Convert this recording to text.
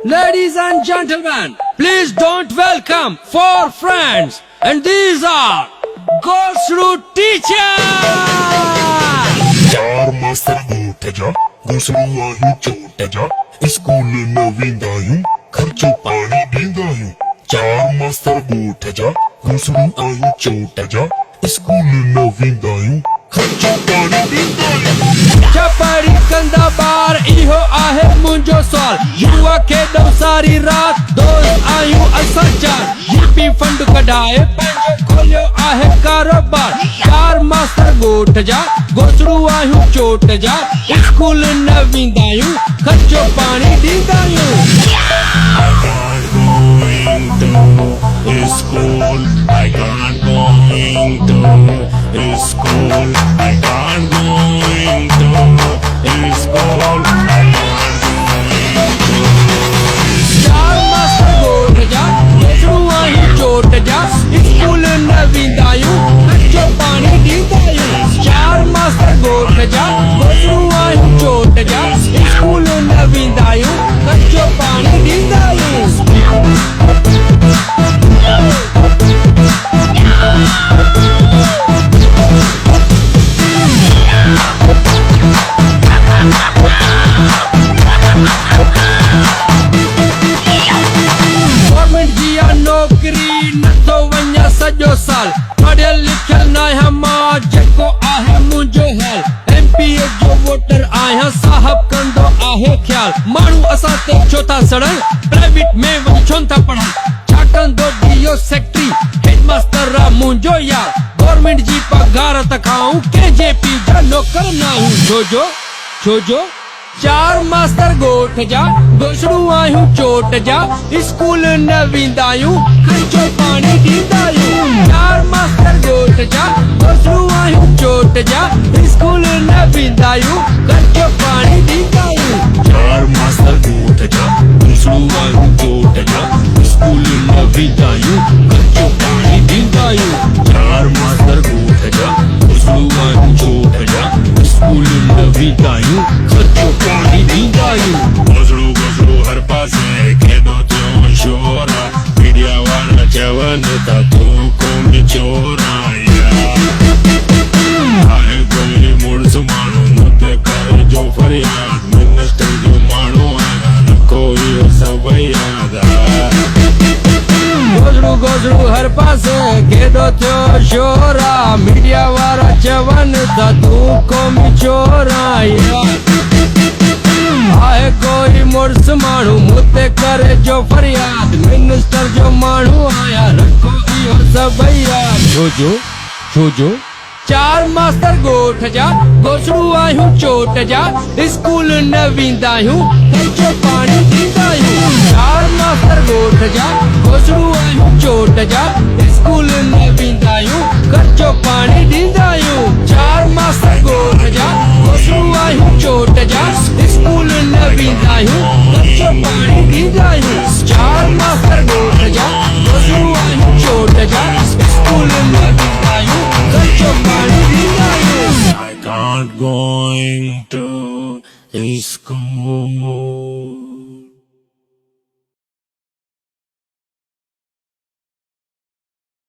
Ladies and gentlemen, please don't welcome four friends, and these are Gosru teachers. चार मास्तर गोठ जा घुसड़ुआ हूँ चोट जा स्कूल नवींदा हूँ खर्चो पानी दींदा हूँ। चार मास्तर गोठ जा घुसड़ुआ हूँ चोट जा स्कूल नवींदा हूँ खर्चो पानी दींदा हूँ। चपड़ी कंदा बार इहो आहे मुंजो सवाल युवा के दो सारी रात दोस्त आयु असां चार यूपी फंड कढाए पंहिंजो खोलियो आहे कारोबार। चार मास्तर गोठ जा घुसड़ू आहियूं चोट जा स्कूल न वेंदा आहियूं खर्चो पाणी ॾींदा आहियूं। I can't going to school. I can't going to school. चार मास्तर गोठ जा घुसड़ू आहियूं चोट जा स्कूल न वेंदा आहियूं खर्चो पाणी ॾींदा आहियूं। चार मास्तर गोठ जा घुसड़ू आहियूं चोट जा स्कूल न वेंदा आहियूं खर्चो पाणी ॾींदा आहियूं। गवर्नमेंट जी आ नौकरी नथो वञा सॼो साल पढ़ियल लिखियल न आहियां मां जेको आहे मुंहिंजो हाल। एमपीए जो वोटर आहियां साहब कंदो आहे ख्याल माण्हू असां ते छो था सड़न प्राइवेट में वञी छो था पढ़न छा कंदो डीओ सेक्रेटरी हेडमास्टर आ मुंहिंजो यार। गवर्नमेंट जी पघार त खाऊं कंहिंजे पीउ जा नौकर न आहियूं छोजो चार मास्तर गोठ जा घुसड़ू आहियूं चोट जा स्कूल न वेंदा आहियूं खर्चो पाणी ॾींदा आहियूं। चार मास्तर गोठ जा घुसड़ू आहियूं चोट जा स्कूल न वेंदा आहियूं खर्चो पाणी ॾींदा आहियूं। चार मास्तर गोठ जा घुसड़ू आहियूं चोट जा स्कूल न वेंदा आहियूं खर्चो पाणी ॾींदा आहियूं। चार मास्तर गोठ जा घुसड़ू आहियूं चोट जा स्कूल न वेंदा आहियूं खर्चो पाणी ॾींदा आहियूं। घुसड़ू हर पासे केॾो थियो शोर आहे मीडिया वारा चवनि था तूं कोन चोर आहे कोई मुड़ुस माण्हू न ते करे जो फरियाद मिनिस्टर जो माण्हू आहियां न कोई सभु याद घुसड़ू हर पासे केॾो थियो शोर आहे मीडिया वारा चवनि था तूं क़ौमी चोर आहे कोई मुड़ुस माण्हू मूं ते करे जो फरियाद मिनिस्टर जो माण्हू आहियां रखो इहो सभु याद। छोजो चार मास्तर गोठ जा घुसड़ू आहियूं चोट जा स्कूल न वेंदा आहियूं खर्चो पाणी ॾींदा आहियूं। चार मास्तर गोठ जा घुसड़ू आहियूं चोट जा स्कूल न वेंदा आहियूं खर्चो पाणी ॾींदा आहियूं। चार मास्तर गोठ जा घुसड़ू आहियूं चोट जा स्कूल न वेंदा आहियूं खर्चो पाणी ॾींदा आहियूं। चार मास्तर गोठ जा घुसड़ू आहियूं चोट जा स्कूल न वेंदा आहियूं खर्चो पाणी ॾींदा आहियूं। I can't going to school.